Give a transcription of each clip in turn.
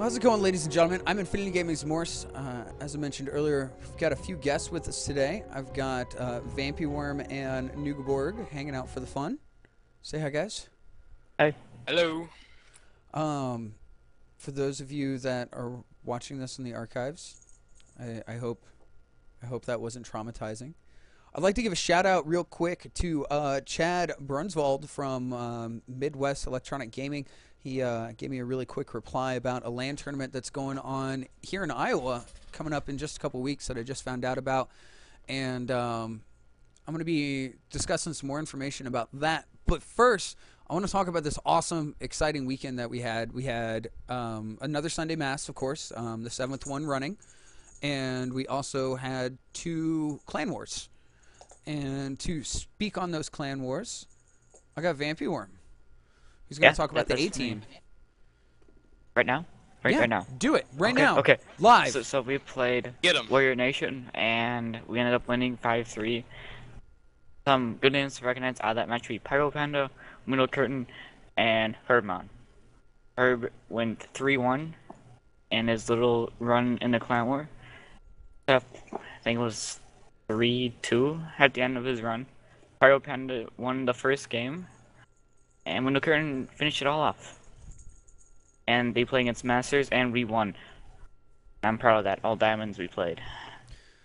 How's it going, ladies and gentlemen? I'm Infinity Gaming's Morse. As I mentioned earlier, we've got a few guests with us today. I've got Vampyworm and Nugaborg hanging out for the fun. Say hi, guys. Hey. Hello. For those of you that are watching this in the archives, I hope that wasn't traumatizing. I'd like to give a shout out real quick to Chad Brunswald from Midwest Electronic Gaming. He gave me a really quick reply about a LAN tournament that's going on here in Iowa coming up in just a couple weeks that I just found out about. And I'm going to be discussing some more information about that. But first, I want to talk about this awesome, exciting weekend that we had. We had another Sunday Mass, of course, the 7th one running. And we also had 2 clan wars. And to speak on those clan wars, I got Vampyworm. He's going to talk about the A team. Right now? Right now. Do it. Right now. Okay. Live. So we played Get 'em. Warrior Nation, and we ended up winning 5-3. Some good names to recognize out of that match: Pyro Panda, Middle Curtain, and Herbmon. Herb went 3-1 in his little run in the clan war. I think it was 3-2 at the end of his run. Pyro Panda won the first game, and Window Curtain finished it all off. And they played against Masters, and we won. I'm proud of that. All diamonds we played.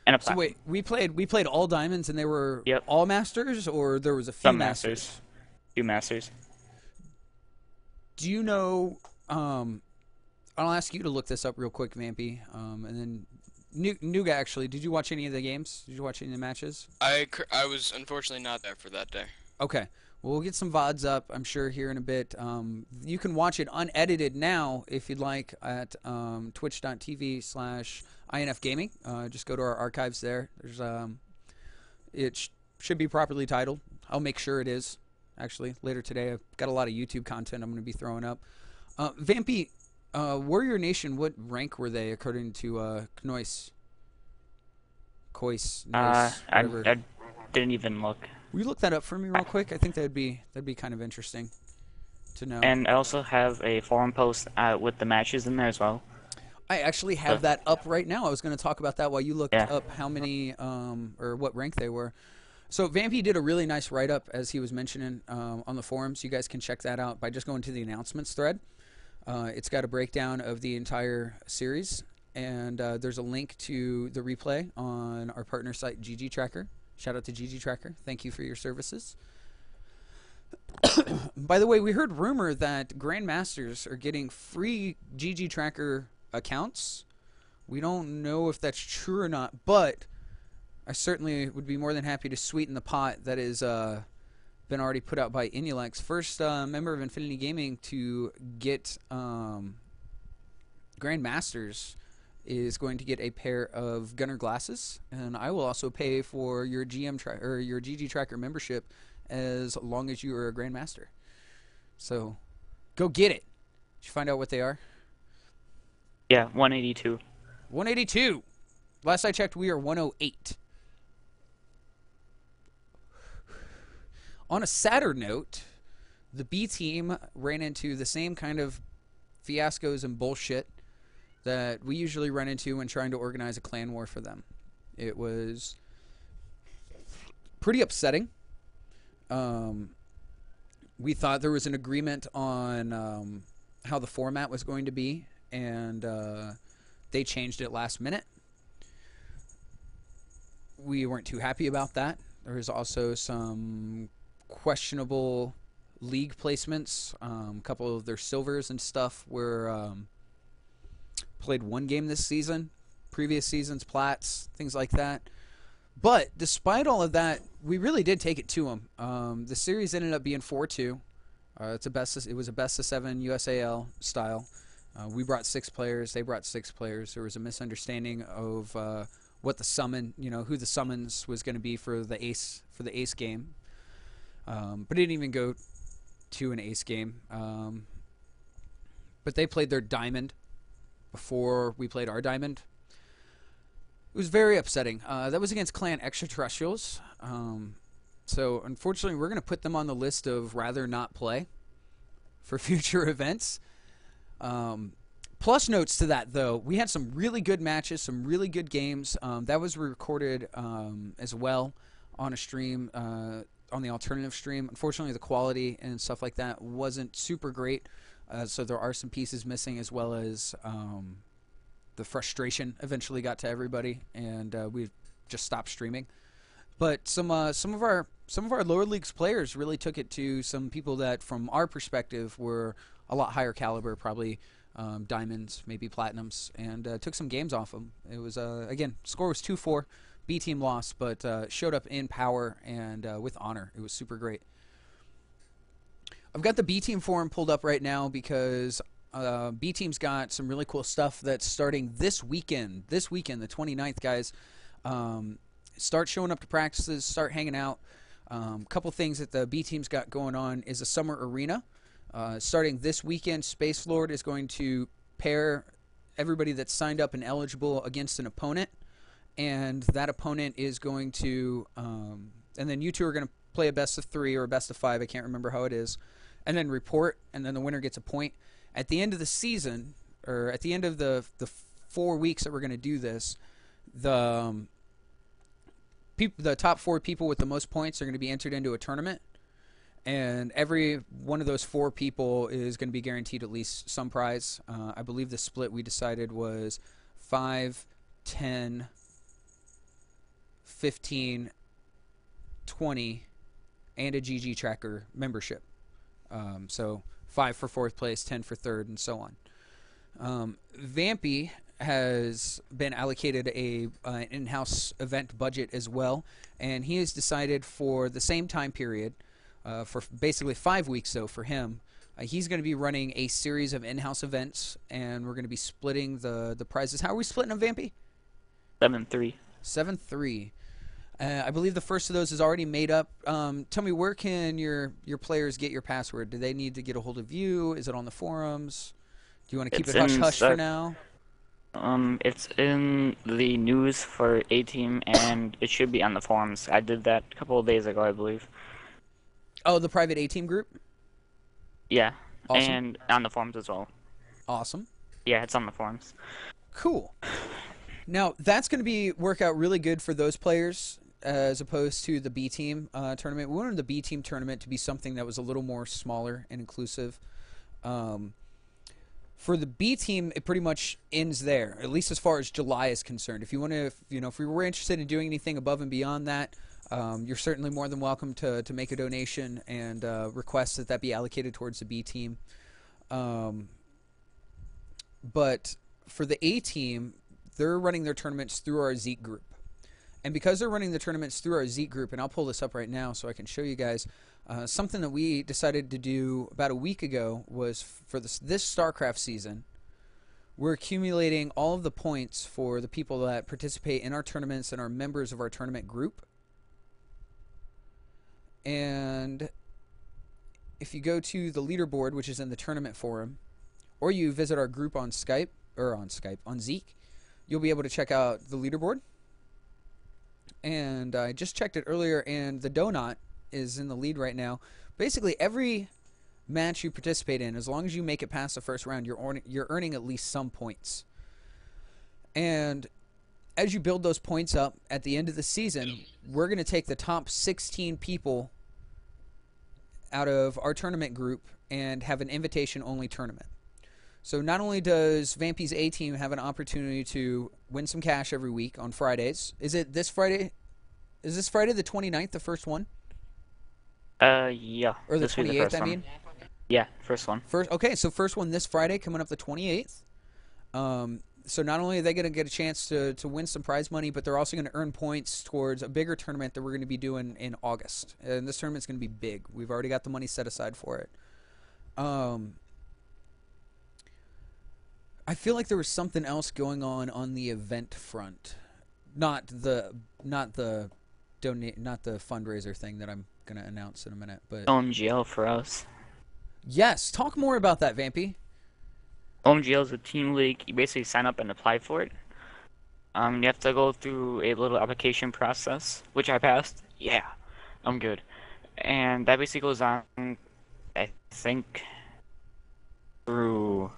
And a So wait, we played all diamonds, and they were Yep. all masters, or there was a few Some masters? Few Masters. Do you know? I'll ask you to look this up real quick, Vampy, and then Nuga. Actually, did you watch any of the games? Did you watch any of the matches? I was unfortunately not there for that day. Okay. Well, we'll get some VODs up, I'm sure, here in a bit. You can watch it unedited now, if you'd like, at twitch.tv/infgaming. Just go to our archives there. There's it should be properly titled. I'll make sure it is, actually, later today. I've got a lot of YouTube content I'm going to be throwing up. Vampy, Warrior Nation, what rank were they, according to Knois? Kois, Nois, I whatever. didn't even look. Will you look that up for me real quick? I think that'd be kind of interesting to know. And I also have a forum post with the matches in there as well. I actually have that up right now. I was going to talk about that while you looked Yeah. up how many or what rank they were. So Vampy did a really nice write-up, as he was mentioning, on the forums. You guys can check that out by just going to the announcements thread. It's got a breakdown of the entire series, and there's a link to the replay on our partner site, GG Tracker. Shout out to GG Tracker. Thank you for your services. By the way, we heard rumor that Grandmasters are getting free GG Tracker accounts. We don't know if that's true or not, but I certainly would be more than happy to sweeten the pot that is been already put out by Inulex. First member of Infinity Gaming to get Grandmasters is going to get a pair of Gunner glasses, and I will also pay for your your GG Tracker membership as long as you are a Grandmaster. So, go get it. Did you find out what they are? Yeah, 182. 182. Last I checked, we are 108. On a sadder note, the B team ran into the same kind of fiascos and bullshit that we usually run into when trying to organize a clan war for them. It was pretty upsetting. We thought there was an agreement on how the format was going to be, and they changed it last minute. We weren't too happy about that. There was also some questionable league placements. A couple of their silvers and stuff were played one game this season, previous seasons, plats, things like that. But despite all of that, we really did take it to them. The series ended up being 4-2. It was a best of 7 USAL style. We brought 6 players. They brought 6 players. There was a misunderstanding of what the summon, who the summons was going to be for the ace game. But it didn't even go to an ace game. But they played their diamond before we played our diamond. It was very upsetting. That was against Clan Extraterrestrials. So unfortunately, we're going to put them on the list of rather not play for future events. Plus notes to that, though, we had some really good matches, some really good games. That was recorded as well on a stream, on the alternative stream. Unfortunately, the quality and stuff like that wasn't super great, so there are some pieces missing, as well as the frustration eventually got to everybody, and we just stopped streaming. But some of our lower leagues players really took it to some people that, from our perspective, were a lot higher caliber, probably diamonds, maybe platinums, and took some games off them. It was again, score was 2-4. B team lost, but showed up in power and with honor. It was super great. I've got the B team forum pulled up right now because B team's got some really cool stuff that's starting this weekend. This weekend, the 29th, guys. Start showing up to practices, start hanging out. Couple things that the B team's got going on is a summer arena. Starting this weekend, Space Lord is going to pair everybody that's signed up and eligible against an opponent, and that opponent is going to, and then you two are going to play a best of 3 or a best of 5. I can't remember how it is, and then report, and then the winner gets a point. At the end of the season, or at the end of the 4 weeks that we're going to do this, the top 4 people with the most points are going to be entered into a tournament. And every one of those 4 people is going to be guaranteed at least some prize. I believe the split we decided was 5, 10, 15, 20, and a GG Tracker membership. So 5 for 4th place, 10 for 3rd, and so on. Vampy has been allocated an in-house event budget as well, and he has decided for the same time period, for basically 5 weeks, though, for him, he's going to be running a series of in-house events, and we're going to be splitting the prizes. How are we splitting them, Vampy? 7-3. 7-3. I believe the first of those is already made up. Tell me, where can your players get your password? Do they need to get a hold of you? Is it on the forums? Do you want to keep it hush-hush for now? It's in the news for A-Team, and it should be on the forums. I did that a couple of days ago, I believe. Oh, the private A-Team group? Yeah, Awesome. and on the forums as well. Awesome. Yeah, it's on the forums. Cool. Now, that's going to work out really good for those players as opposed to the B-Team tournament. We wanted the B-Team tournament to be something that was a little more smaller and inclusive. For the B team, it pretty much ends there, at least as far as July is concerned. If you want to, if we were interested in doing anything above and beyond that, you're certainly more than welcome to make a donation and request that be allocated towards the B team. But for the A team, they're running their tournaments through our Zeek group. And because they're running the tournaments through our Zeek group, and I'll pull this up right now so I can show you guys, something that we decided to do about a week ago was for this StarCraft season, we're accumulating all of the points for the people that participate in our tournaments and are members of our tournament group. And if you go to the leaderboard, which is in the tournament forum, or you visit our group on on Zeek, you'll be able to check out the leaderboard. And I just checked it earlier, and the Donut is in the lead right now. Basically, every match you participate in, as long as you make it past the first round, you're earning at least some points. And as you build those points up at the end of the season, we're going to take the top 16 people out of our tournament group and have an invitation-only tournament. So not only does Vampy's A-Team have an opportunity to win some cash every week on Fridays. Is it this Friday? Is this Friday the 29th, the first one? Yeah. Or the 28th, I mean? Yeah, first one. Okay, so first one this Friday, coming up the 28th. So not only are they going to get a chance to win some prize money, but they're also going to earn points towards a bigger tournament that we're going to be doing in August. And this tournament's going to be big. We've already got the money set aside for it. I feel like there was something else going on the event front, not the fundraiser thing that I'm gonna announce in a minute. But OMGL for us. Yes, talk more about that, Vampy. OMGL is a team league. You basically sign up and apply for it. You have to go through a little application process, which I passed. Yeah, I'm good. And that basically goes on, I think, through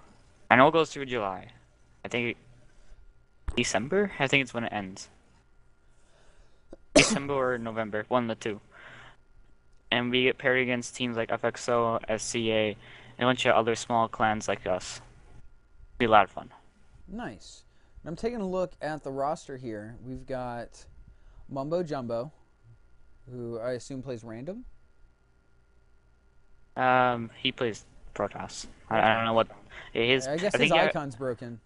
I know it goes through July. I think December. I think it's when it ends. December or November, one of the two. And we get paired against teams like FXO, SCA, and a bunch of other small clans like us. Be a lot of fun. Nice. And I'm taking a look at the roster here. We've got Mumbo Jumbo, who I assume plays random. He plays Protoss. I don't know what his. I guess I his think icon's broken.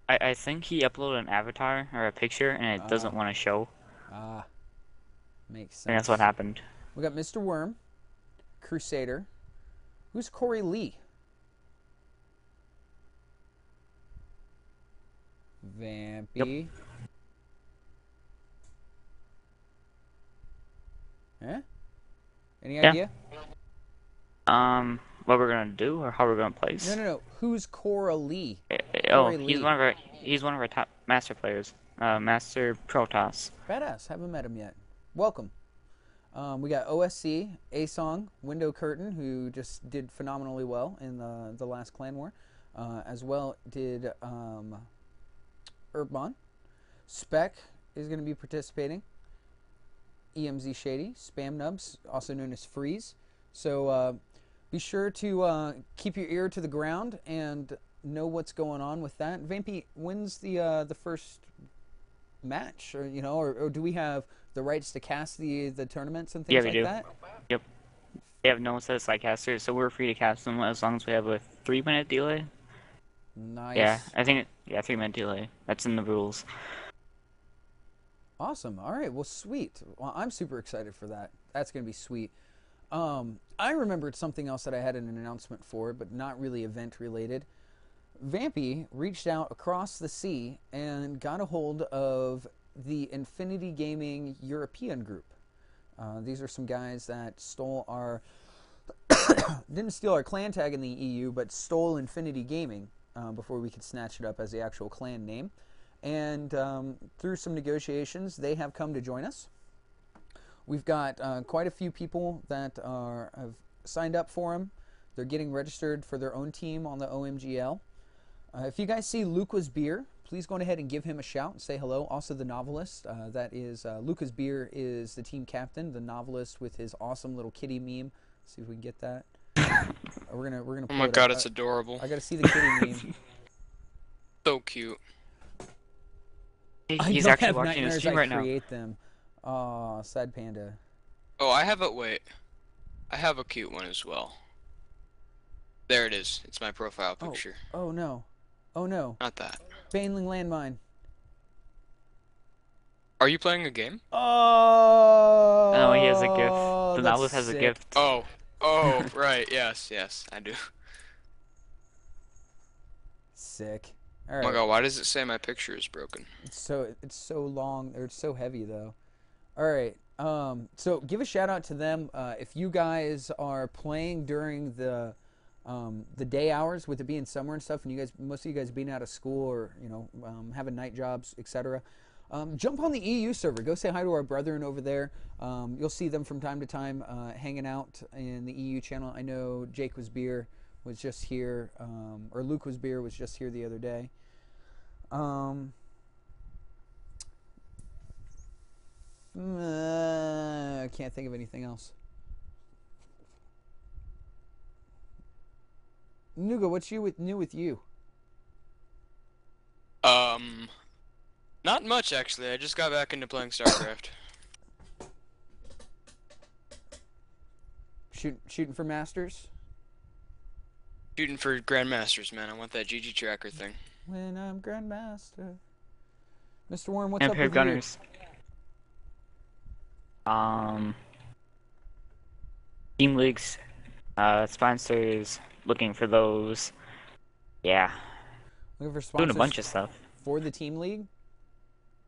I think he uploaded an avatar or a picture and it doesn't want to show. Ah, makes sense. And that's what happened. We got Mr. Worm, Crusader. Who's Corey Lee? Vampy. Eh? Any idea? What we're gonna do or how we're gonna place? No. Who's Cora Lee? Oh, Corey he's Lee. he's one of our top master players. Master Protoss. Badass. Haven't met him yet. Welcome. We got OSC, A-Song, Window Curtain, who just did phenomenally well in the last clan war. As well did Urbon. Spec is going to be participating. EMZ Shady, Spam Nubs, also known as Freeze. So be sure to keep your ear to the ground and know what's going on with that. Vampy, when's the first match, or do we have the rights to cast the tournaments and things we like do. that? Yep. They have no set of side casters, so we're free to cast them as long as we have a 3-minute delay. Nice. Yeah, I think 3-minute delay. That's in the rules. Awesome. All right. Well, sweet. Well, I'm super excited for that. That's going to be sweet. I remembered something else that I had an announcement for, but not really event related. Vampy reached out across the sea and got a hold of the Infinity Gaming European group. These are some guys that stole our didn't steal our clan tag in the EU, but stole Infinity Gaming before we could snatch it up as the actual clan name. And through some negotiations, they have come to join us. We've got quite a few people that have signed up for them. They're getting registered for their own team on the OMGL. If you guys see Luca's Beer, please go ahead and give him a shout and say hello. Also, the novelist, that is Luca's Beer, is the team captain. The novelist with his awesome little kitty meme. Let's see if we can get that. We're gonna. Oh my god, it's adorable. I gotta see the kitty meme. So cute. He's I don't actually have watching the nightmares. stream I right now. create them. Aw, sad panda. Oh, I have a cute one as well. There it is. It's my profile picture. Oh no. Oh no. Not that. Baneling landmine. Are you playing a game? Oh. Oh, he has a gift. The novelist has a sick. Oh, gift. right. Yes, I do. Sick. All Oh right. my god, why does it say my picture is broken? It's so long, or it's so heavy though. All right. So give a shout out to them if you guys are playing during the day hours, with it being summer and stuff, and most of you guys being out of school or having night jobs, etc. Jump on the EU server. Go say hi to our brethren over there. You'll see them from time to time hanging out in the EU channel. I know Jake was beer was just here, or Luke was beer was just here the other day. I can't think of anything else. Nuga, what's new with you? Not much actually. I just got back into playing StarCraft. Shooting for masters? Shooting for Grandmasters, man. I want that GG tracker thing. When I'm Grandmaster. Mr. Warren, what's And up pair with of gunners. Team leagues, sponsors, looking for those. Yeah, you? Looking for doing sponsors a bunch of stuff. for the team league?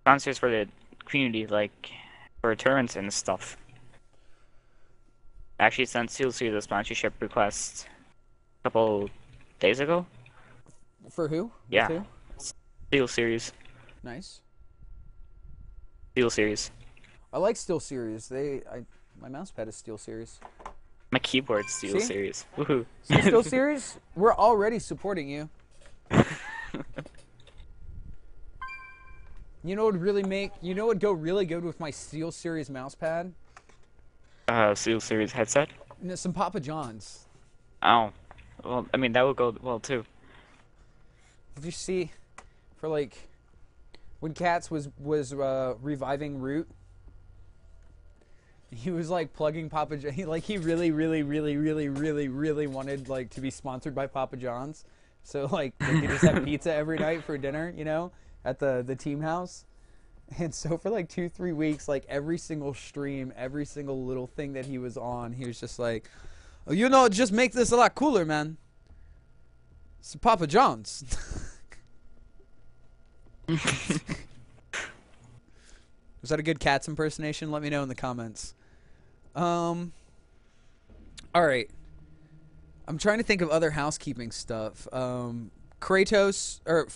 Sponsors for the community, like for tournaments and stuff. I actually sent SealSeries a sponsorship request a couple days ago. For who? Yeah. With who? SealSeries. Nice. SealSeries. I like SteelSeries. My mouse pad is SteelSeries. My keyboard's SealSeries. Woohoo. See, SteelSeries, we're already supporting you. You know what would really make? You know what would go really good with my Steel Series mouse pad? Seal Series headset. Some Papa John's. Oh, well, I mean that would go well too. Did you see, for like, when Katz was reviving Root, he was like plugging Papa John. He really wanted like to be sponsored by Papa John's, so like they could just have pizza every night for dinner, you know, at the team house. And so for like 2-3 weeks, like every single stream, every single little thing that he was on, he was just like, oh, you know, just make this a lot cooler, man. It's Papa John's. Was that a good Cats impersonation? Let me know in the comments. All right. I'm trying to think of other housekeeping stuff. Kratos, or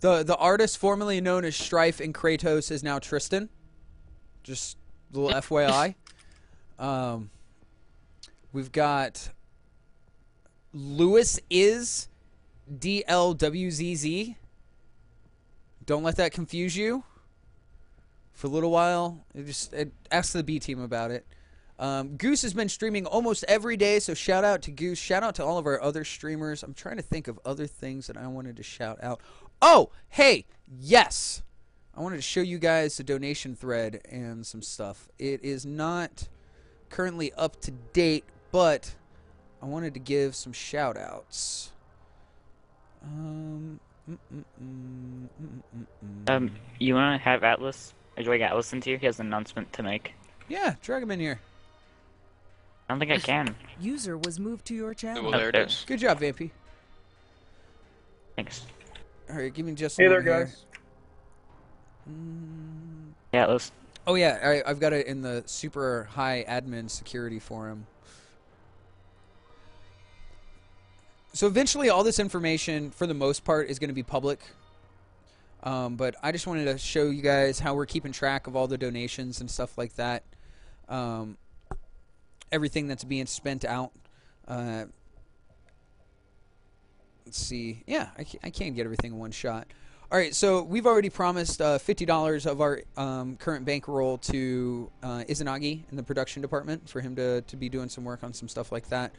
the artist formerly known as Strife in Kratos is now Tristan. Just a little FYI. We've got Lewis is DLWZZ. Don't let that confuse you. For a little while, ask the B team about it. Goose has been streaming almost every day, so shout out to Goose. Shout out to all of our other streamers. I'm trying to think of other things that I wanted to shout out. Oh, hey, yes. I wanted to show you guys the donation thread and some stuff. It is not currently up to date, but I wanted to give some shout outs. You wanna have Atlas? Or do I get Atlas into you? He has an announcement to make. Yeah, drag him in here. I don't think I can. User was moved to your channel. Well, there it is. Good job, Vampy. Thanks. All right, give me just a Hey there, moment guys. Yeah, Atlas. Oh yeah, I've got it in the super high admin security forum. So eventually all this information, for the most part, is going to be public. But I just wanted to show you guys how we're keeping track of all the donations and stuff like that. Everything that's being spent out. Let's see. Yeah, I can't get everything in one shot. All right, so we've already promised $50 of our current bankroll to Izanagi in the production department for him to be doing some work on some stuff like that.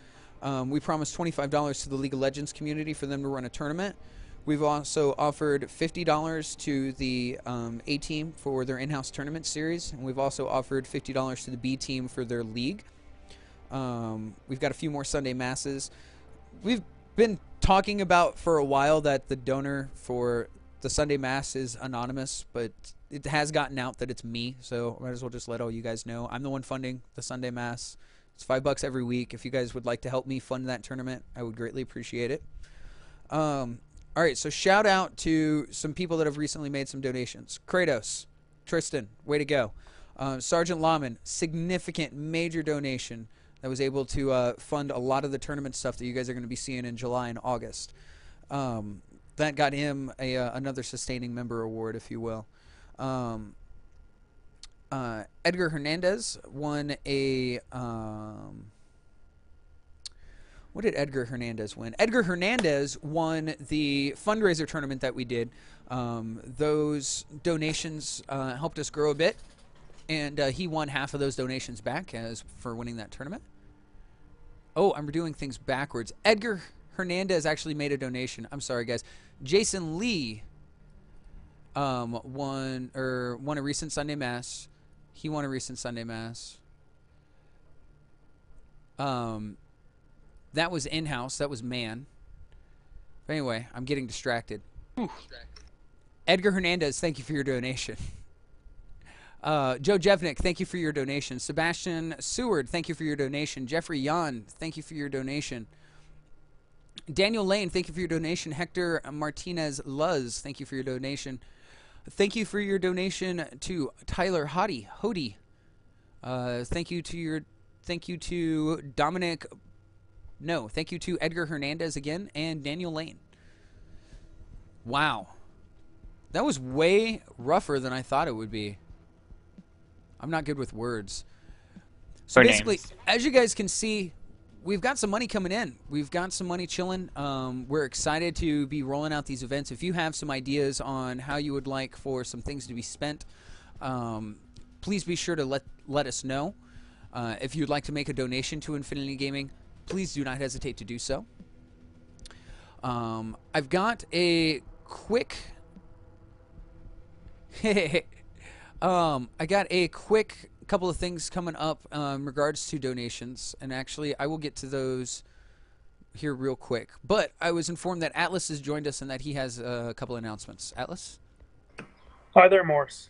We promised $25 to the League of Legends community for them to run a tournament. We've also offered $50 to the A team for their in-house tournament series, and we've also offered $50 to the B team for their league. We've got a few more Sunday masses. We've been talking about for a while that the donor for the Sunday mass is anonymous, but it has gotten out that it's me, so I might as well just let all you guys know. I'm the one funding the Sunday mass. It's $5 every week. If you guys would like to help me fund that tournament, I would greatly appreciate it. All right, so shout out to some people that have recently made some donations. Kratos, Tristan, way to go. Sergeant Lawman, significant, major donation that was able to fund a lot of the tournament stuff that you guys are going to be seeing in July and August. That got him another sustaining member award, if you will. Edgar Hernandez won a... what did Edgar Hernandez win? Edgar Hernandez won the fundraiser tournament that we did. Those donations helped us grow a bit, and he won half of those donations back for winning that tournament. Oh, I'm doing things backwards. Edgar Hernandez actually made a donation. I'm sorry, guys. Jason Lee won a recent Sunday Mass. He won a recent Sunday Mass. That was in-house. That was man. But anyway, I'm getting distracted. Edgar Hernandez, thank you for your donation. Joe Jevnik, thank you for your donation. Sebastian Seward, thank you for your donation. Jeffrey Yan, thank you for your donation. Daniel Lane, thank you for your donation. Hector Martinez Luz, thank you for your donation. Thank you for your donation to Tyler Hody. Thank you to Dominic. No, thank you to Edgar Hernandez again and Daniel Lane. Wow. That was way rougher than I thought it would be. I'm not good with words. So basically, as you guys can see, we've got some money coming in. We've got some money chilling. We're excited to be rolling out these events. If you have some ideas on how you would like for some things to be spent, please be sure to let us know. If you'd like to make a donation to Infinity Gaming, please do not hesitate to do so. I've got a quick I got a quick couple of things coming up in regards to donations, and actually I will get to those here real quick. But I was informed that Atlas has joined us and that he has a couple announcements. Atlas? Hi there, Morse.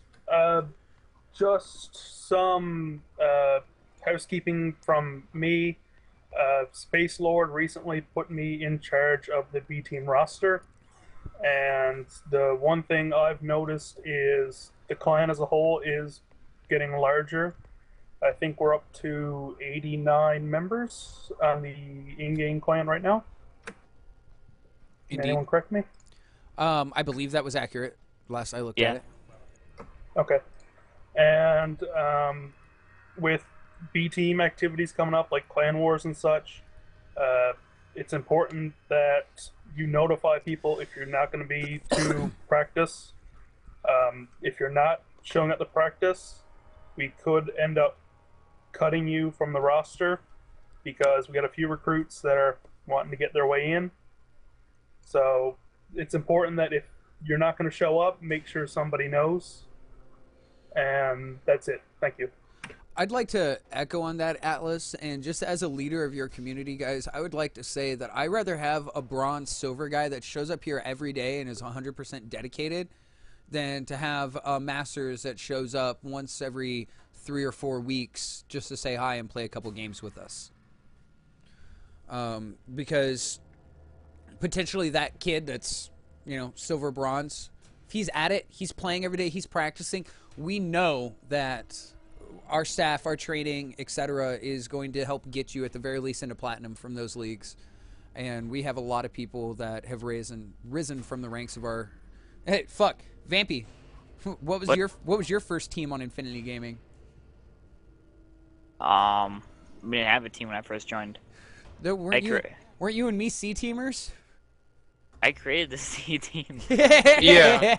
Just some housekeeping from me. Space Lord recently put me in charge of the B team roster, and the one thing I've noticed is the clan as a whole is getting larger. I think we're up to 89 members on the in-game clan right now. Can Indeed. anyone correct me? I believe that was accurate last I looked at it. Okay. And with B team activities coming up like clan wars and such, it's important that you notify people if you're not going to be to practice. If you're not showing up to practice, we could end up cutting you from the roster because we got a few recruits that are wanting to get their way in. So it's important that if you're not going to show up, make sure somebody knows. And that's it. Thank you. I'd like to echo on that, Atlas, and just as a leader of your community, guys, I would like to say that I'd rather have a bronze silver guy that shows up here every day and is 100% dedicated than to have a masters that shows up once every 3 or 4 weeks just to say hi and play a couple games with us. Because potentially that kid that's, silver, bronze, if he's at it, he's playing every day, he's practicing, we know that our staff, our training, etc., is going to help get you at the very least into platinum from those leagues. And we have a lot of people that have risen from the ranks of our... Hey, fuck, Vampy, what was your first team on Infinity Gaming? We didn't have a team when I first joined. Weren't you and me C teamers? I created the C team. Yeah.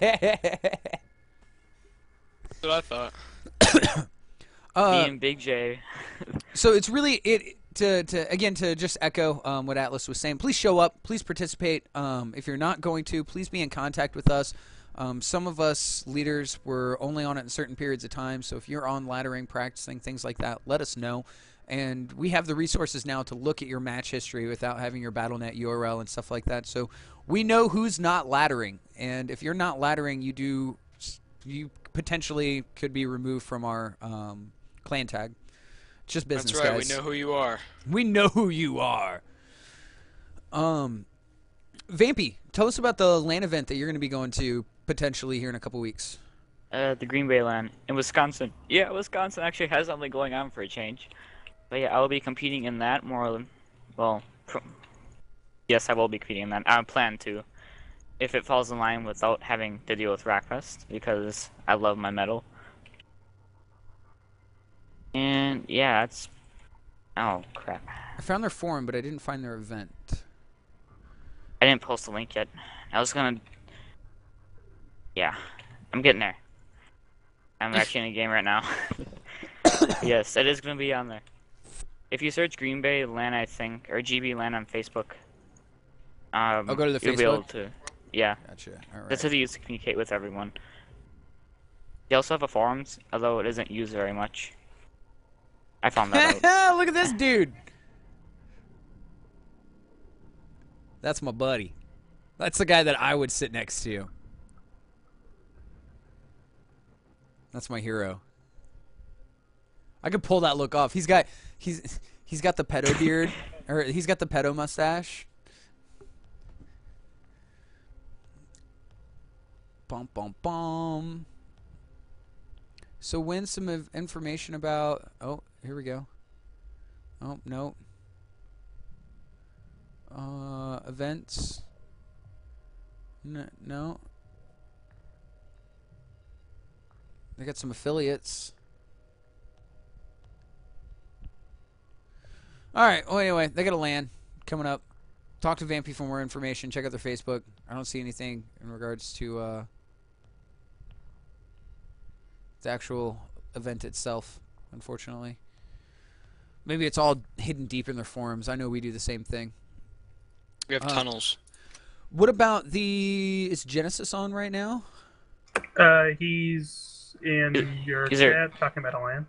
That's what I thought. Me and Big J. So it's really to just echo what Atlas was saying. Please show up. Please participate. If you're not going to, please be in contact with us. Some of us leaders were only on it in certain periods of time. So if you're on laddering, practicing, things like that, let us know. And we have the resources now to look at your match history without having your BattleNet URL and stuff like that. So we know who's not laddering. And if you're not laddering, you potentially could be removed from our clan tag. It's just business, That's right, guys. we know who you are. We know who you are. Vampy, tell us about the LAN event that you're going to be going to potentially here in a couple weeks. The Green Bay LAN in Wisconsin. Yeah, Wisconsin actually has something going on for a change. But yeah, I will be competing in that yes, I will be competing in that. I plan to, if it falls in line without having to deal with Rockfest, because I love my medal. And yeah, it's... Oh, crap. I found their forum, but I didn't find their event. I didn't post a link yet. I was gonna... Yeah, I'm getting there. I'm actually in a game right now. Yes, it is gonna be on there. If you search Green Bay LAN, I think, or GB LAN on Facebook, I'll go to the you'll Facebook. be able to... Yeah. Gotcha. All right. That's how they use to communicate with everyone. They also have a forums, although it isn't used very much. I found that out. Look at this dude. That's my buddy. That's the guy that I would sit next to. That's my hero. I could pull that look off. He's got the pedo beard, or he's got the pedo mustache. Bum bum bum. So win some information about... Oh, here we go. Oh, no. Events. No. They got some affiliates. All right. Well, anyway, they got a LAN coming up. Talk to Vampy for more information. Check out their Facebook. I don't see anything in regards to the actual event itself, unfortunately. Maybe it's all hidden deep in their forums. I know we do the same thing. We have tunnels. What about is Genesis on right now? He's in your Is there- chat talking about a LAN.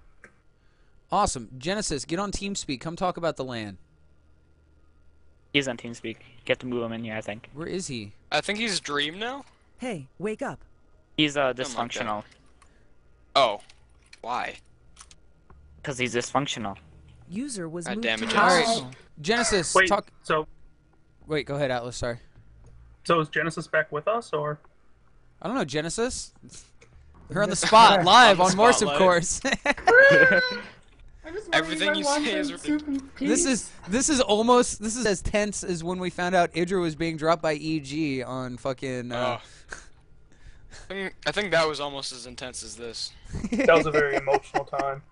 Awesome. Genesis, get on TeamSpeak. Come talk about the LAN. He's on TeamSpeak. You have to move him in here, I think. Where is he? I think he's Dream now. Hey, wake up. He's like dysfunctional. Oh, why? Because he's dysfunctional. User was God moved damn to it, your All Genesis. right. Genesis, Wait, talk. so Wait, go ahead, Atlas. Sorry. is Genesis back with us, or? I don't know, Genesis. You're on the spot, live on Morse of spotlight. Course. Everything you say is ridiculous. This is as tense as when we found out Idra was being dropped by EG on fucking. Oh. I think that was almost as intense as this. That was a very emotional time.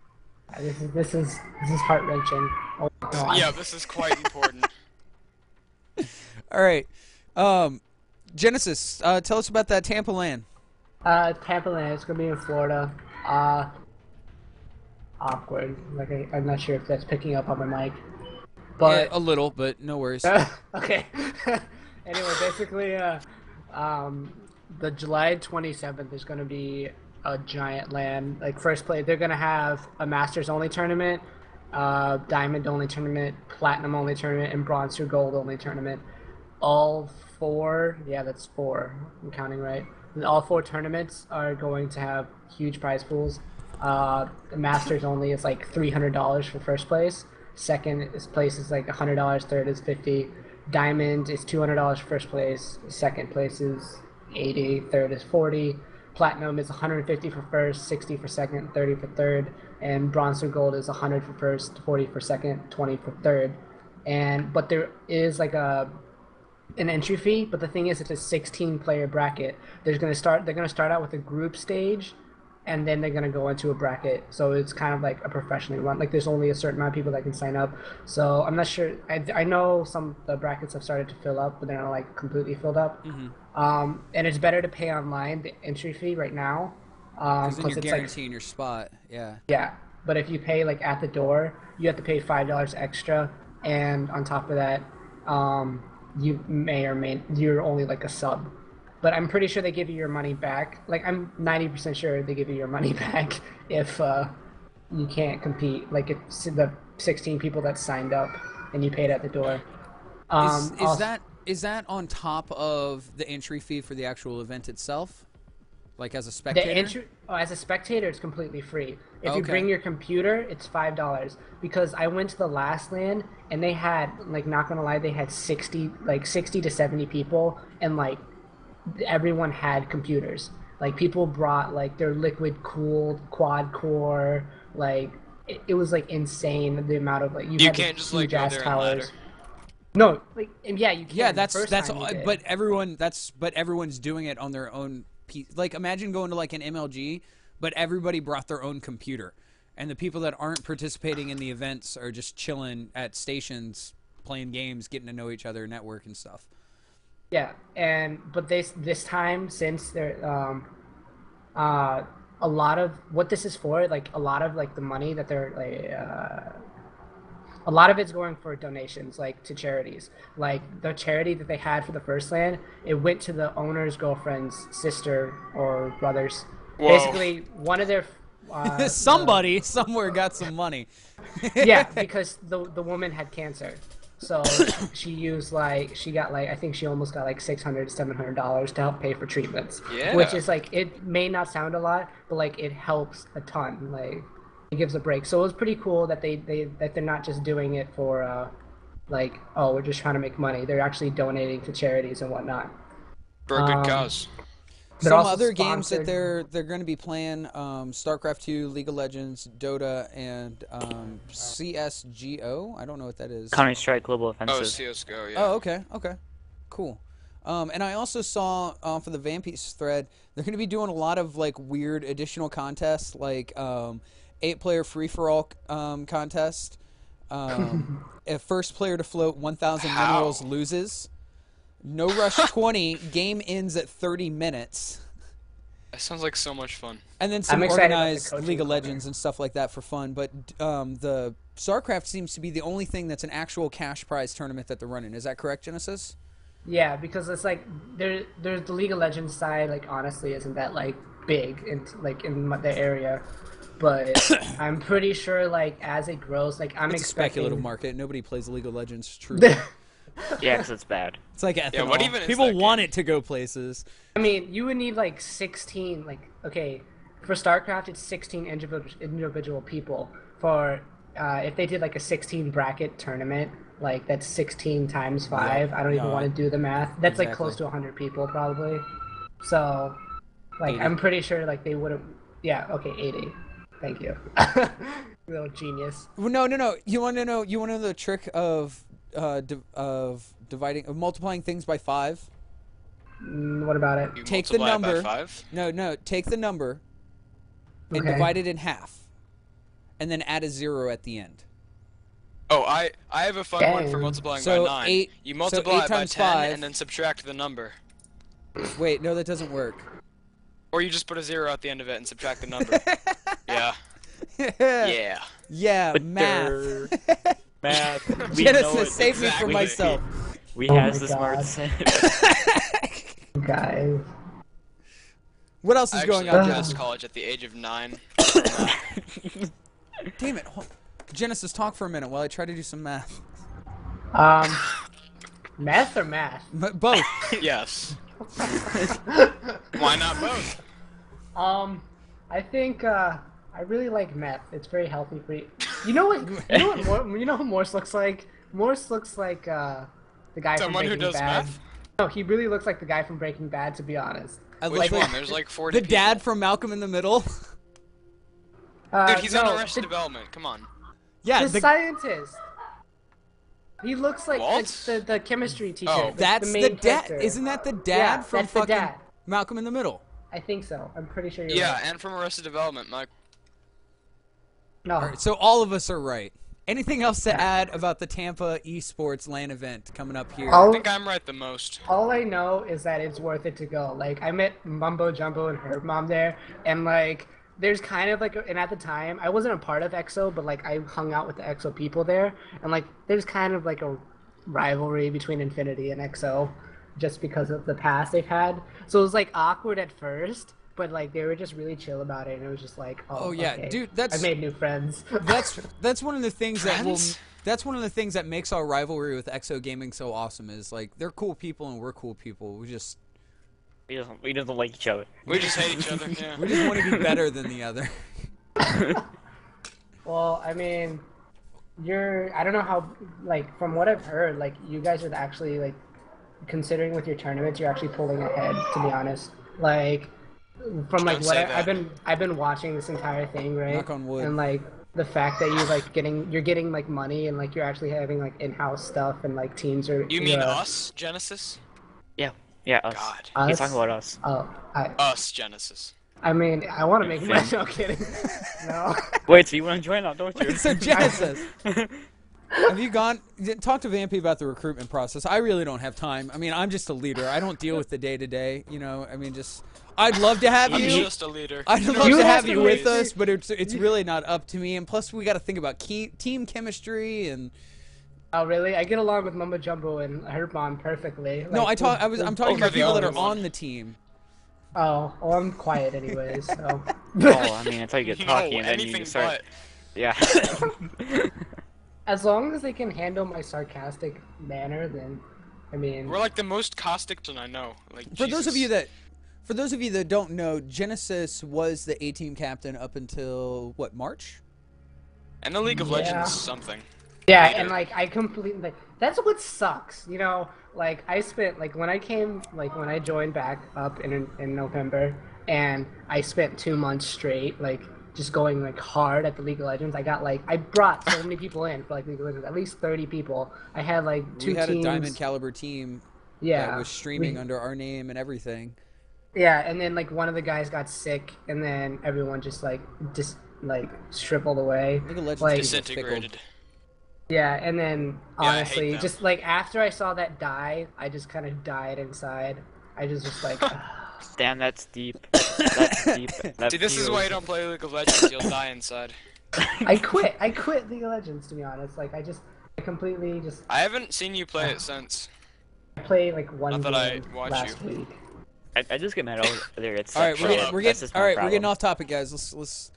This is heart wrenching. Oh my god. Yeah, this is quite important. All right, Genesis, tell us about that Tampa LAN. Tampa Land. It's gonna be in Florida. Awkward. Like I'm not sure if that's picking up on my mic, but Yeah, a little, but no worries. okay. Anyway, basically, the July 27th is going to be a giant LAN. Like first play, they're going to have a Masters only tournament, Diamond only tournament, Platinum only tournament, and Bronze through Gold only tournament. All four, yeah, that's four. I'm counting right. And all four tournaments are going to have huge prize pools. The Masters only is like $300 for first place. Second place is like $100. Third is $50. Diamond is $200 for first place. Second place is $80. Third is $40. Platinum is $150 for first, $60 for second, $30 for third, and Bronze or Gold is $100 for first, $40 for second, $20 for third. But there is like an entry fee. But the thing is, it's a 16-player bracket. They're gonna start out with a group stage, and then they're gonna go into a bracket. So it's kind of like a professionally run. Like there's only a certain amount of people that can sign up. So I'm not sure. I know some of the brackets have started to fill up, but they're not like completely filled up. Mm-hmm. And it's better to pay online the entry fee right now. Because then you're it's guaranteeing your spot. Yeah. yeah, but if you pay like at the door, you have to pay $5 extra, and on top of that, you you're only like a sub. But I'm pretty sure they give you your money back. Like I'm 90% sure they give you your money back if you can't compete. Like it's the 16 people that signed up and you paid at the door. Is that on top of the entry fee for the actual event itself? Like as a The spectator? entry, as a spectator, it's completely free. If you Okay. bring your computer, it's $5. Because I went to the last LAN and they had, like, not gonna lie, they had 60 to 70 people, and like everyone had computers. Like people brought like their liquid cooled quad core. Like it was like insane the amount of like You can't just like go there and ladder. No, like yeah, you can. Yeah, The that's first that's time you did. but everyone's doing it on their own piece. Like imagine going to like an MLG, but everybody brought their own computer, and the people that aren't participating in the events are just chilling at stations, playing games, getting to know each other, network and stuff. Yeah, but this time, since there a lot of what this is for, like a lot of like the money that they're like a lot of it's going for donations, like to charities. Like the charity that they had for the first LAN, it went to the owner's girlfriend's sister or brothers. Whoa. Basically, one of their Somebody somewhere got some money. yeah, because the woman had cancer. So she got like, I think she almost got like $600, $700 to help pay for treatments. Yeah. Which is like, it may not sound a lot, but like it helps a ton. Like it gives a break. So it was pretty cool that they're not just doing it for like, oh, we're just trying to make money. They're actually donating to charities and whatnot. For a good cause. They're Some also other games that sponsored- they're going to be playing: StarCraft 2, League of Legends, Dota, and CS:GO. I don't know what that is. Counter-Strike Global Oh, Offensive. CSGO, yeah. Oh, okay, cool. And I also saw for the Vampy's thread, they're going to be doing a lot of like weird additional contests, like 8-player free for all contest. If first player to float 1,000 How? minerals loses. No rush 20. Game ends at 30 minutes. That sounds like so much fun. And then some I'm excited about the organized coaching League of corner. Legends and stuff like that for fun. But the StarCraft seems to be the only thing that's an actual cash prize tournament that they're running. Is that correct, Genesis? Yeah, because it's like there's the League of Legends side. Like honestly, isn't that like big in the area? But I'm pretty sure like as it grows, like I'm It's a expecting. speculative market. Nobody plays League of Legends. True. Yeah, because it's bad. It's like ethanol. what even is People that want game? it to go places. I mean, you would need like 16. Like okay, for StarCraft, it's 16 individual people. For if they did like a 16 bracket tournament, like that's 16 times 5. I don't even no. want to do the math. That's like Exactly. close to 100 people probably. So, like 80. I'm pretty sure like they wouldn't. Yeah. Okay. 80. Thank you. Little genius. Well, no. You want to know? You want to know the trick of multiplying things by 5? What about it? You Take the multiply it number. by 5? No. Take the number and Okay. divide it in half, and then add a 0 at the end. Oh, I have a fun one for Dang. multiplying So by 9. eight- You so multiply 8 it by times 10 5. and then subtract the number. Wait, no, that doesn't work. Or you just put a 0 at the end of it and subtract the number. Yeah. yeah. Yeah. Yeah, But math. Math. We know Genesis, it. save me from exactly. myself. We Oh has my the God. smarts. Guys. What else is I going actually on, passed Genesis? college at the age of 9. Damn it. Genesis, talk for a minute while I try to do some math. Meth or math? Both. Yes. Why not both? I think I really like meth. It's very healthy for you. You know what? You know what? You know who Morse looks like? Morse looks like the guy Someone from who Breaking does Bad. math? No, he really looks like the guy from Breaking Bad. To be honest. I Which look one? like There's like 40 the dad people. from Malcolm in the Middle. Dude, he's no, on Arrested the, Development. Come on. Yeah, the scientist. He looks like Walt? the chemistry teacher. Oh. that's the the main dad. character. Isn't that the dad Yeah, from that's the fucking dad. Malcolm in the Middle? I think so. I'm pretty sure you're Yeah, right. and from Arrested Development, Mike. No. All right, so all of us are right. Anything else to add about the Tampa Esports LAN event coming up here? I think I'm right the most. All I know is that it's worth it to go. Like, I met Mumbo Jumbo and her mom there, and like, there's kind of like, and at the time, I wasn't a part of EXO, but like, I hung out with the EXO people there, and like, there's kind of like a rivalry between Infinity and EXO, just because of the past they've had. So it was like awkward at first, but like, they were just really chill about it, and it was just like, Oh, yeah, okay. dude, I made new friends. That's one of the things Friends? that's one of the things that makes our rivalry with EXO Gaming so awesome is like they're cool people and we're cool people. We just We don't like each other. We just hate each other. Yeah. we just want to be better than the other. Well, I mean, I don't know how, like, from what I've heard, like, you guys are actually, like, considering with your tournaments, you're actually pulling ahead, to be honest. Like, from, like, Don't what say I've been watching this entire thing, right? Knock on wood. And, like, the fact that you're getting, like, money and, like, you're actually having, like, in-house stuff and, like, teams are... You mean us, Genesis? Yeah, us. God. He's Us? talking about us. Oh, Us, Genesis. I mean, I want to make money. No kidding. No. Wait, so you want to join now, don't you? So Genesis, have you gone? Talk to Vampy about the recruitment process. I really don't have time. I mean, I'm just a leader. I don't deal with the day to day. You know, I mean, just I'd love to have I'm you. just a leader. I'd You know love You to what? have have you to with wait. us, but it's really not up to me. And plus, we got to think about team chemistry and. Oh, really? I get along with Mumbo Jumbo and her mom perfectly. No, Like, I'm talking Okay, about the people that older are one. on the team. Oh, well, I'm quiet anyways, so. Oh, I mean, until you get No, talking, and then you anything just start. but. Yeah. As long as they can handle my sarcastic manner, then, I mean, We're like the most caustic than I know. Like For those of you Jesus. that don't know, Genesis was the A team captain up until what, March? And the League of Yeah. Legends something. yeah, later. and like I completely like that's what sucks, you know. Like I spent like when I joined back up in November, and I spent 2 months straight like just going like hard at the League of Legends. I brought so many people in for like League of Legends, at least 30 people. I had like two We had teams. a diamond caliber team Yeah, that was streaming we- under our name and everything. Yeah, and then like one of the guys got sick, and then everyone just like shriveled away. League of Legends Like- people are fickle. Disintegrated. Yeah, and then Yeah, I hate honestly, them. just like after I saw that die, I just kind of died inside. I just was like, Damn, that's deep. That's deep. That See, this is why you feels. don't play League of Legends. You'll die inside. I quit. I quit League of Legends, to be honest. Like I completely just I haven't seen you play it since. played like one Not that I game watch you. last week. I just get mad over there. It's All right, Shut up. we're That's getting just all my right. We're getting problem. off topic, guys. Let's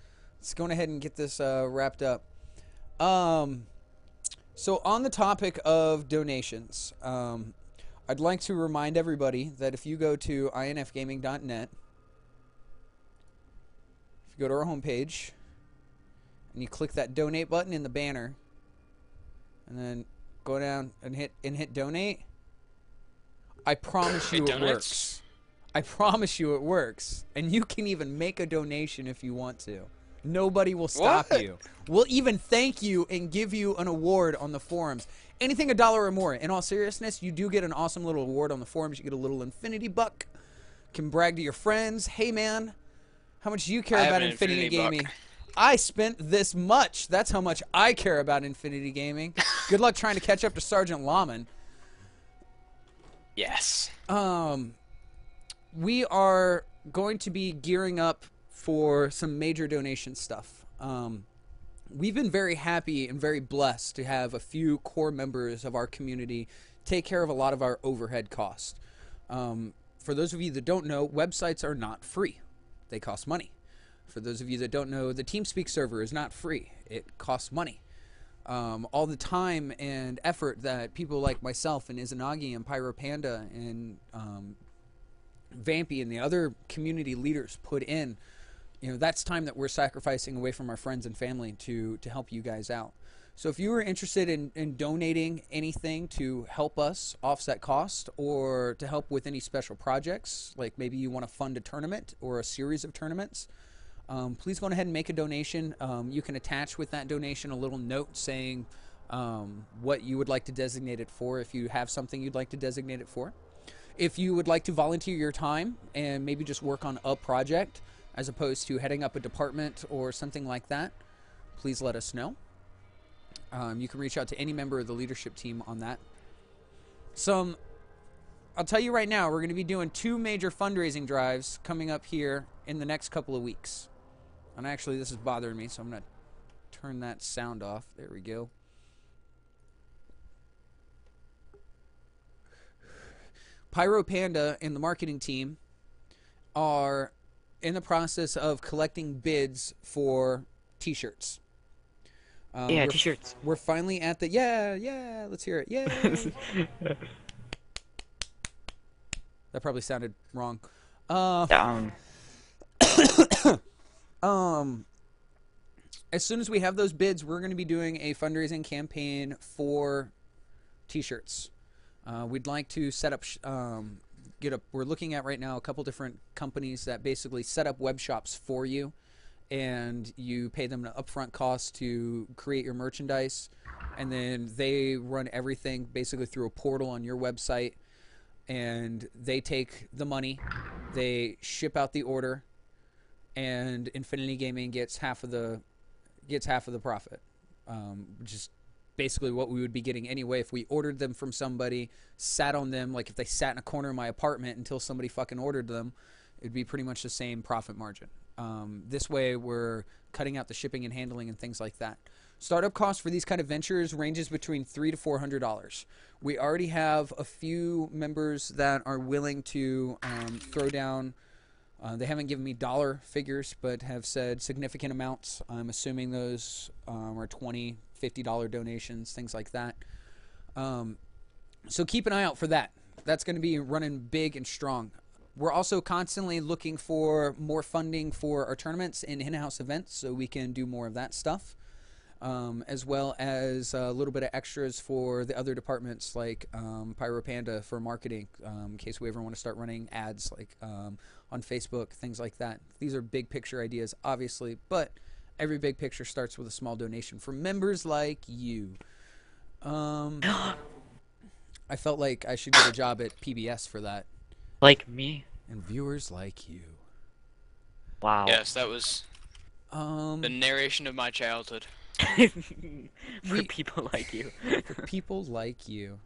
go ahead and get this wrapped up. So on the topic of donations, I'd like to remind everybody that if you go to infgaming.net, if you go to our homepage, and you click that donate button in the banner, and then go down and hit donate, I promise you it works. I promise you it works. And you can even make a donation if you want to. Nobody will stop What? you. We'll even thank you and give you an award on the forums. Anything $1 or more. In all seriousness, you do get an awesome little award on the forums. You get a little infinity buck. Can brag to your friends. Hey, man, how much do you care I have about an Infinity infinity buck. Gaming? I spent this much. That's how much I care about Infinity Gaming. Good luck trying to catch up to Sergeant Lawman. Yes. We are going to be gearing up for some major donation stuff. We've been very happy and very blessed to have a few core members of our community take care of a lot of our overhead costs. For those of you that don't know, websites are not free. They cost money. For those of you that don't know, the TeamSpeak server is not free. It costs money. All the time and effort that people like myself and Izanagi and Pyro Panda and Vampy and the other community leaders put in, that's time that we're sacrificing away from our friends and family to help you guys out. So if you are interested in donating anything to help us offset cost or to help with any special projects, like maybe you want to fund a tournament or a series of tournaments, please go ahead and make a donation. You can attach with that donation a little note saying what you would like to designate it for, if you have something you'd like to designate it for. If you would like to volunteer your time and maybe just work on a project as opposed to heading up a department or something like that, please let us know. You can reach out to any member of the leadership team on that. I'll tell you right now, we're going to be doing 2 major fundraising drives coming up here in the next couple of weeks. And actually, this is bothering me, so I'm going to turn that sound off. There we go. Pyro Panda and the marketing team are in the process of collecting bids for t-shirts. Yeah, t-shirts. We're finally at the yeah. Let's hear it. Yeah. That probably sounded wrong. As soon as we have those bids, we're going to be doing a fundraising campaign for t-shirts. We'd like to set up, we're looking at right now a couple different companies that basically set up web shops for you, and you pay them an upfront cost to create your merchandise, and then they run everything basically through a portal on your website, and they take the money, they ship out the order, and Infinity Gaming gets half of the profit, which is basically what we would be getting anyway if we ordered them from somebody, sat on them, like if they sat in a corner of my apartment until somebody fucking ordered them, it'd be pretty much the same profit margin. This way we're cutting out the shipping and handling and things like that. Startup cost for these kind of ventures ranges between $300 to $400. We already have a few members that are willing to throw down. They haven't given me dollar figures, but have said significant amounts. I'm assuming those are $20, $50 donations, things like that. So keep an eye out for that. That's going to be running big and strong. We're also constantly looking for more funding for our tournaments and in-house events so we can do more of that stuff, as well as a little bit of extras for the other departments like Pyro Panda for marketing, in case we ever want to start running ads like on Facebook, things like that. These are big picture ideas, obviously, but every big picture starts with a small donation from members like you. I felt like I should get a job at PBS for that. Like me? And viewers like you. Wow. Yes, that was the narration of my childhood. For people like you. For people like you.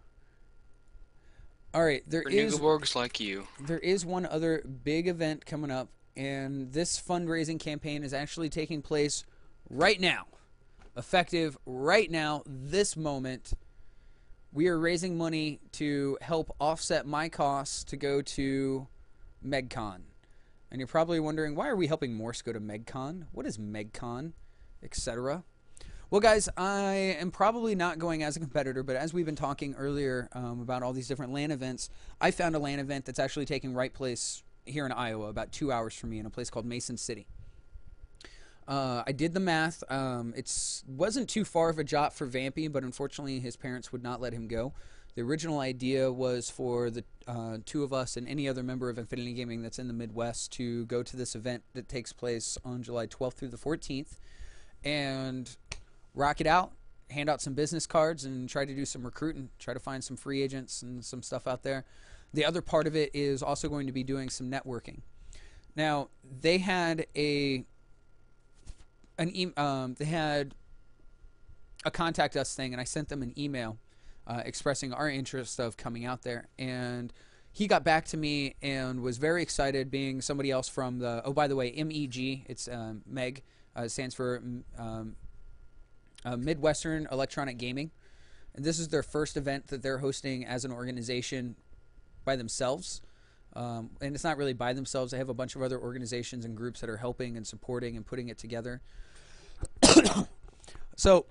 All right, For Nugaborgs like you. there is one other big event coming up, and this fundraising campaign is actually taking place right now. Effective right now, this moment. We are raising money to help offset my costs to go to MegCon. And you're probably wondering, why are we helping Morse go to MegCon? What is MegCon? Etc. Well, guys, I am probably not going as a competitor, but as we've been talking earlier about all these different LAN events, I found a LAN event that's actually taking place here in Iowa, about 2 hours from me, in a place called Mason City. I did the math. It wasn't too far of a jaunt for Vampy, but unfortunately his parents would not let him go. The original idea was for the two of us and any other member of Infinity Gaming that's in the Midwest to go to this event that takes place on July 12th through the 14th and rock it out, hand out some business cards, and try to do some recruiting, try to find some free agents and some stuff out there. The other part of it is also going to be doing some networking. Now, they had they had a contact us thing, and I sent them an email expressing our interest of coming out there, and he got back to me and was very excited, being somebody else from the, oh, by the way, MEG, it's MEG, stands for Midwestern Electronic Gaming, and this is their first event that they're hosting as an organization by themselves. And it's not really by themselves. They have a bunch of other organizations and groups that are helping and supporting and putting it together. So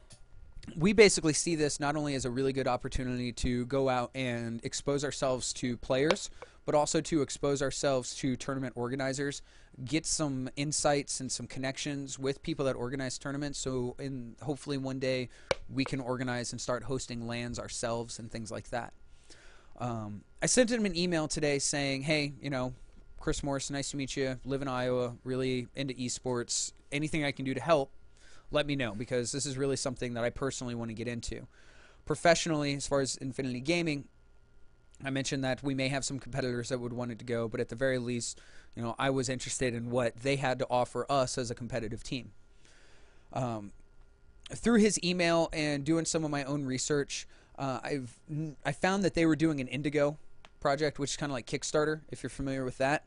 we basically see this not only as a really good opportunity to go out and expose ourselves to players, but also to expose ourselves to tournament organizers, get some insights and some connections with people that organize tournaments, so hopefully one day we can organize and start hosting LANs ourselves and things like that. I sent him an email today saying, hey, Chris Morris, nice to meet you, live in Iowa, really into esports, anything I can do to help, let me know, because this is really something that I personally want to get into. Professionally, as far as Infinity Gaming, I mentioned that we may have some competitors that would want it to go, but at the very least, I was interested in what they had to offer us as a competitive team. Through his email and doing some of my own research, I found that they were doing an Indigo project, which is kind of like Kickstarter, if you're familiar with that.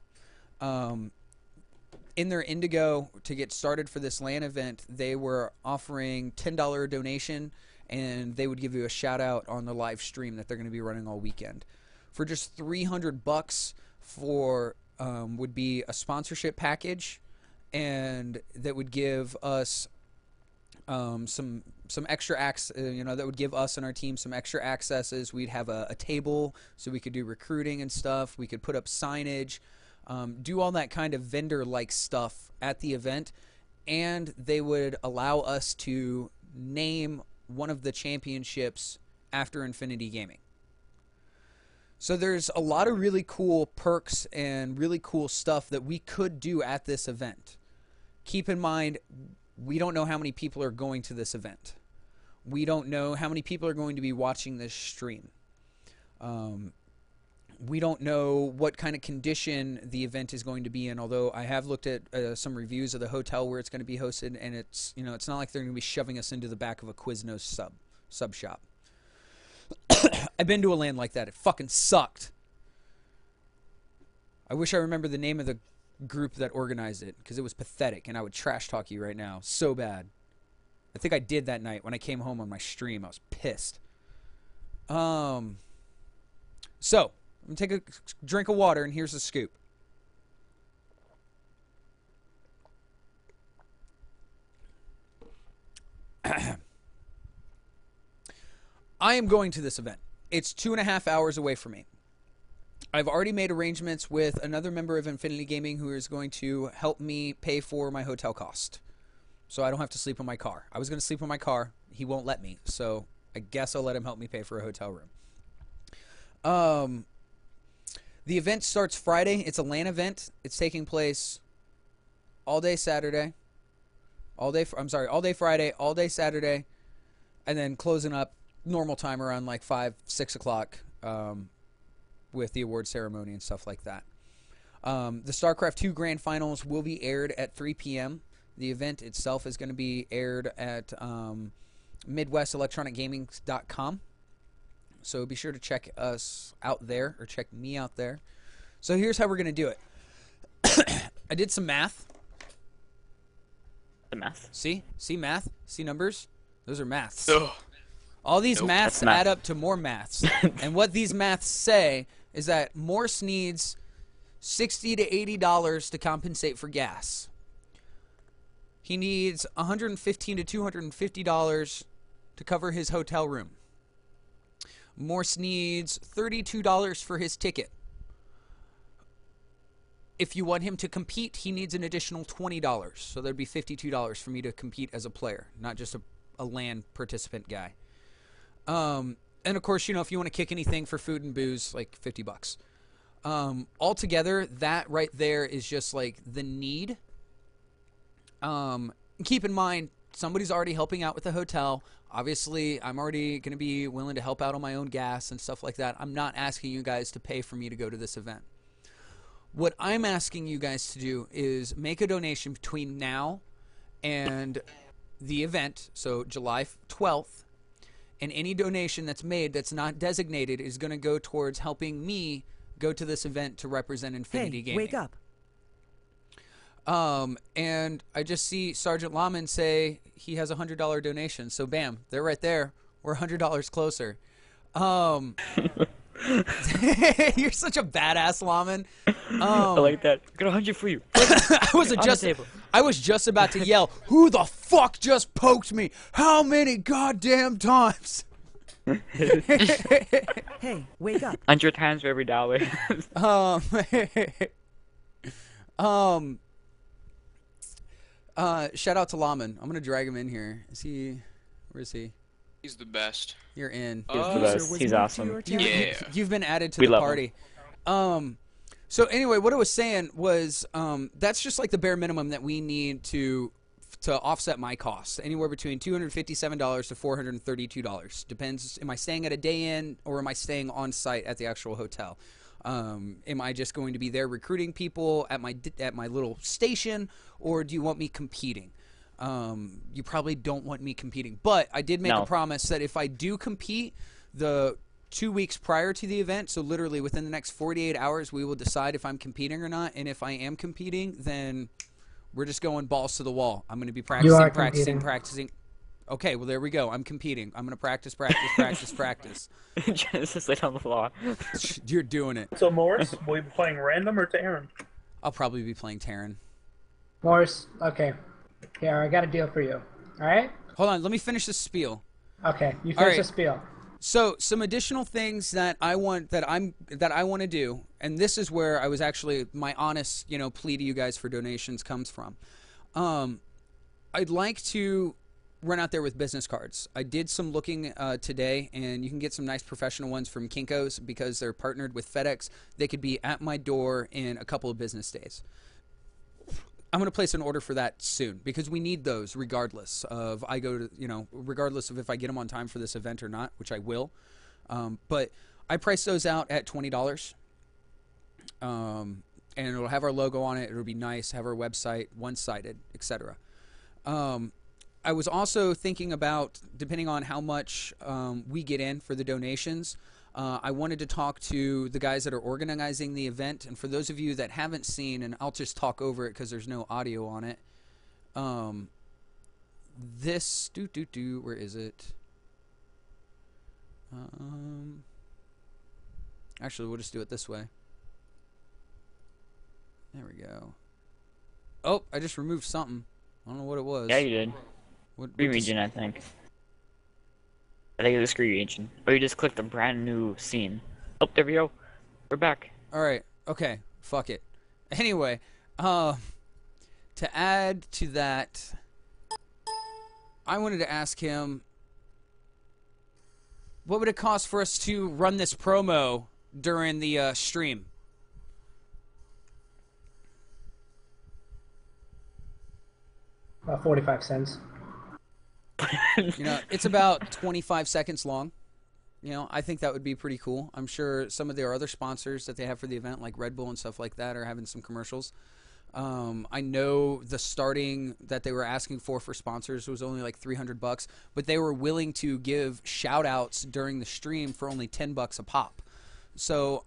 In their Indigo, to get started for this LAN event, they were offering $10 donation, and they would give you a shout out on the live stream that they're going to be running all weekend. For just $300 for would be a sponsorship package, and that would give us some extra that would give us and our team some extra accesses. We'd have a table so we could do recruiting and stuff. We could put up signage, do all that kind of vendor-like stuff at the event, and they would allow us to name one of the championships after Infinity Gaming. So there's a lot of really cool perks and really cool stuff that we could do at this event. Keep in mind, we don't know how many people are going to this event. We don't know how many people are going to be watching this stream. We don't know what kind of condition the event is going to be in, although I have looked at some reviews of the hotel where it's going to be hosted, and it's not like they're going to be shoving us into the back of a Quiznos sub shop. I've been to a LAN like that. It fucking sucked. I wish I remember the name of the group that organized it, because it was pathetic, and I would trash talk you right now so bad. I think I did that night when I came home on my stream. I was pissed. So I'm gonna take a drink of water, and here's the scoop. I am going to this event. It's 2.5 hours away from me. I've already made arrangements with another member of Infinity Gaming who is going to help me pay for my hotel cost, so I don't have to sleep in my car. I was going to sleep in my car. He won't let me, so I guess I'll let him help me pay for a hotel room. The event starts Friday. It's a LAN event. It's taking place all day Saturday. All day Friday, all day Saturday, and then closing up normal time around like 5, 6 o'clock with the award ceremony and stuff like that. The StarCraft 2 Grand Finals will be aired at 3 p.m. The event itself is going to be aired at MidwestElectronicGaming.com. So be sure to check us out there, or check me out there. So here's how we're going to do it. I did some math. The math. See math? See numbers? Those are maths. Ugh. All these Nope. maths That's math. add up to more maths. And what these maths say is that Morse needs $60 to $80 to compensate for gas. He needs $115 to $250 to cover his hotel room. Morse needs $32 for his ticket. If you want him to compete, he needs an additional $20. So there'd be $52 for me to compete as a player, not just a LAN participant guy. And of course, if you want to kick anything for food and booze, like $50. Altogether, that right there is just like the need. Keep in mind, somebody's already helping out with the hotel. Obviously, I'm already going to be willing to help out on my own gas and stuff like that. I'm not asking you guys to pay for me to go to this event. What I'm asking you guys to do is make a donation between now and the event, so July 12th, and any donation that's made that's not designated is going to go towards helping me go to this event to represent Infinity Hey, Gaming. wake up. And I just see Sergeant Lawman say he has a $100 donation. So bam, they're right there. We're $100 closer. You're such a badass, Lawman. I like that. I got 100 for you. I was just about to yell, "Who the fuck just poked me? How many goddamn times?" Hey, wake up. 100 times for every dollar. Shout out to Lawman. I'm gonna drag him in here. Where is he? He's the best. You're in. He's the Oh. best. User was He's moved to awesome. your channel. Yeah. You've been added to We the love party. So anyway, what I was saying was that's just like the bare minimum that we need to offset my costs. Anywhere between $257 to $432. Depends. Am I staying at a day inn or am I staying on site at the actual hotel? Am I just going to be there recruiting people at my little station, or do you want me competing? You probably don't want me competing, but I did make a promise that if I do compete, the 2 weeks prior to the event, so literally within the next 48 hours, we will decide if I'm competing or not. And if I am competing, then we're just going balls to the wall. I'm going to be practicing. Okay, well, there we go. I'm competing. I'm going to practice. Just lay on the floor. You're doing it. So, Morris, will you be playing random or Terran? I'll probably be playing Terran. Morse, okay. Here, I got a deal for you. All right? Hold on. Let me finish this spiel. Okay, you All finish right. the spiel. So some additional things that I want to do, and this is where I was actually my honest plea to you guys for donations comes from. I'd like to run out there with business cards. I did some looking today, and you can get some nice professional ones from Kinko's because they're partnered with FedEx. They could be at my door in a couple of business days. I'm going to place an order for that soon because we need those regardless of regardless of if I get them on time for this event or not, which I will. But I priced those out at $20. And it'll have our logo on it. It'll be nice, have our website, one-sided, etc. I was also thinking about, depending on how much we get in for the donations, I wanted to talk to the guys that are organizing the event. And for those of you that haven't seen, and I'll just talk over it because there's no audio on it. This, where is it? Actually, we'll just do it this way. There we go. Oh, I just removed something. I don't know what it was. Yeah, you did. Screen region, I think. I think it was screen region. Or you just clicked a brand new scene. Oh, there we go. We're back. Alright, okay. Fuck it. Anyway, to add to that, I wanted to ask him, what would it cost for us to run this promo during the stream? About 45 cents. It's about 25 seconds long. I think that would be pretty cool. I'm sure some of their other sponsors that they have for the event, like Red Bull and stuff like that, are having some commercials. I know the starting that they were asking for sponsors was only like $300, but they were willing to give shout outs during the stream for only $10 a pop. So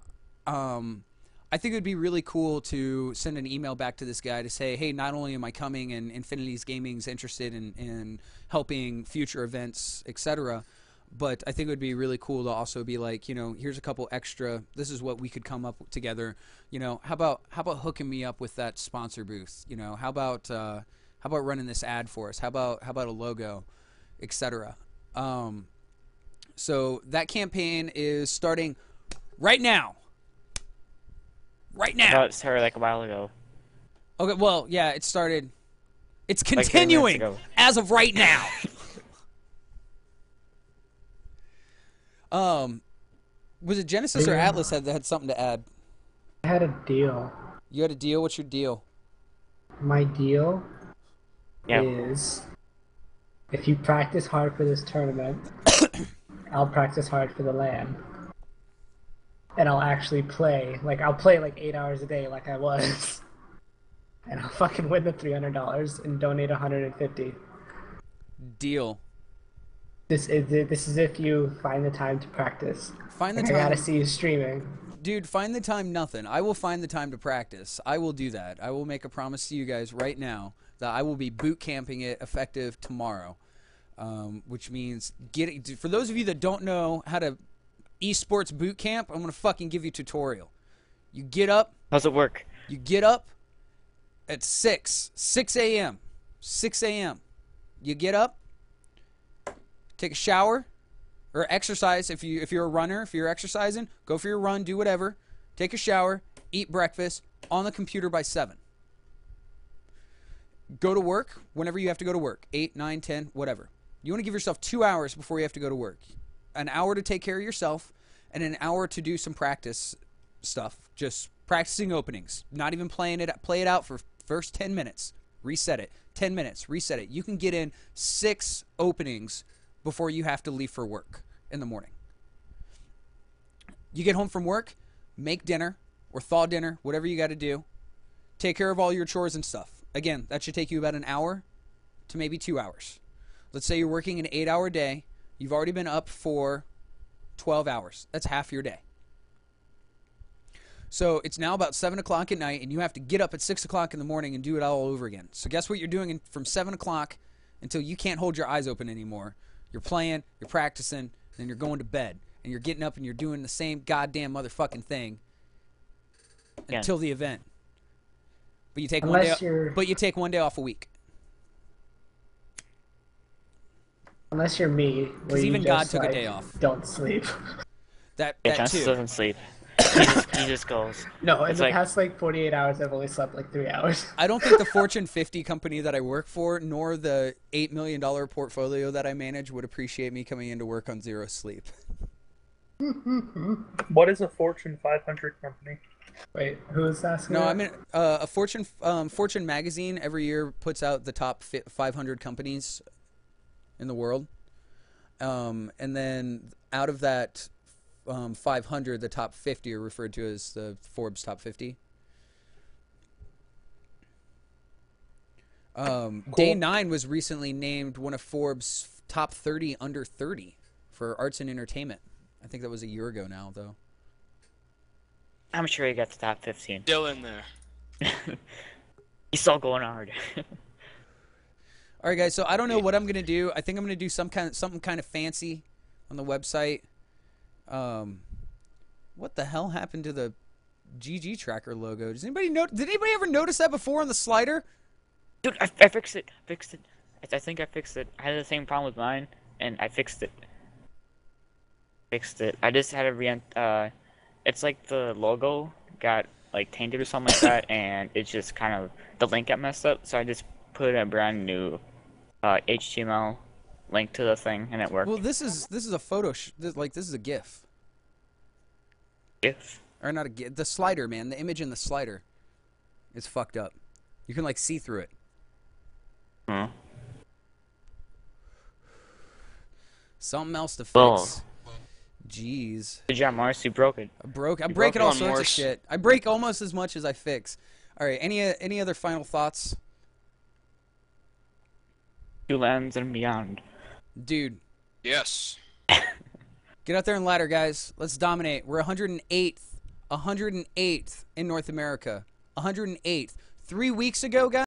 I think it would be really cool to send an email back to this guy to say, hey, not only am I coming and Infinity's Gaming's interested in helping future events, etc., but I think it would be really cool to also be like, you know, here's a couple extra. This is what we could come up together. You know, how about hooking me up with that sponsor booth? You know, how about running this ad for us? How about a logo, etc. So that campaign is starting right now. Right I now. thought it started like a while ago. Okay, well, yeah, it started. It's Like 30 minutes continuing ago. as of right now. Was it Genesis or Atlas that had something to add? I had a deal. You had a deal? What's your deal? My deal Yeah. is if you practice hard for this tournament, I'll practice hard for the LAN. And I'll actually play. Like, I'll play like 8 hours a day like I was. And I'll fucking win the $300 and donate $150. Deal. This is if you find the time to practice. Find the Like, I time. gotta see you streaming. Dude, find the time nothing. I will find the time to practice. I will do that. I will make a promise to you guys right now that I will be boot camping it effective tomorrow. Which means for those of you that don't know how to esports boot camp, I'm going to fucking give you a tutorial. You get up. How's it work? You get up at 6 a.m. 6 a.m. You get up, take a shower, or exercise. If you're a runner, if you're exercising, go for your run, do whatever. Take a shower, eat breakfast, on the computer by 7. Go to work whenever you have to go to work, 8, 9, 10, whatever. You want to give yourself 2 hours before you have to go to work. An hour to take care of yourself, and an hour to do some practice stuff. Just practicing openings. Not even playing it. Play it out for first 10 minutes. Reset it. 10 minutes. Reset it. You can get in 6 openings before you have to leave for work in the morning. You get home from work, make dinner or thaw dinner, whatever you got to do. Take care of all your chores and stuff. Again, that should take you about an hour to maybe 2 hours. Let's say you're working an 8-hour day. You've already been up for 12 hours. That's half your day. So it's now about 7 o'clock at night, and you have to get up at 6 o'clock in the morning and do it all over again. So guess what you're doing from 7 o'clock until you can't hold your eyes open anymore? You're playing, you're practicing, then you're going to bed. And you're getting up and you're doing the same goddamn motherfucking thing until the event. But you take you take 1 day off a week. Unless you're me, where Because you even just, God took a like, day off. Don't sleep. Yeah, That Genesis too. doesn't sleep. He just goes. No, in It's the like- past like 48 hours, I've only slept like 3 hours. I don't think the Fortune 50 company that I work for, nor the $8 million portfolio that I manage, would appreciate me coming into work on 0 sleep. What is a Fortune 500 company? Wait, who is asking? No, that? I mean a Fortune magazine every year puts out the top 500 companies in the world, and then out of that 500, the top 50 are referred to as the Forbes top 50. Day 9 was recently named one of Forbes top 30 under 30 for arts and entertainment. I think that was a year ago now, though. I'm sure he got the top 15. Still in there. He's still going hard. All right, guys. So I don't know what I'm gonna do. I think I'm gonna do something kind of fancy on the website. What the hell happened to the GG Tracker logo? Does anybody know? Did anybody ever notice that before on the slider? Dude, I fixed it. I think I fixed it. I had the same problem with mine, and I fixed it. I just had to it's like the logo got like tainted or something like that, and it's just kind of the link got messed up. So I just put a brand new HTML link to the thing, and it worked. Well, this is a photo. This is a GIF, If or not a GIF. The slider, man. The image in the slider is fucked up. You can like see through it. Something else to fix. Well. Jeez. Good job, Mars. You broke it. I break broke all one, sorts of Morse. shit. I break almost as much as I fix. All right. Any other final thoughts, Two lands and beyond. dude? Yes. Get out there and ladder, guys. Let's dominate. We're 108th in North America. 108th. 3 weeks ago, guys.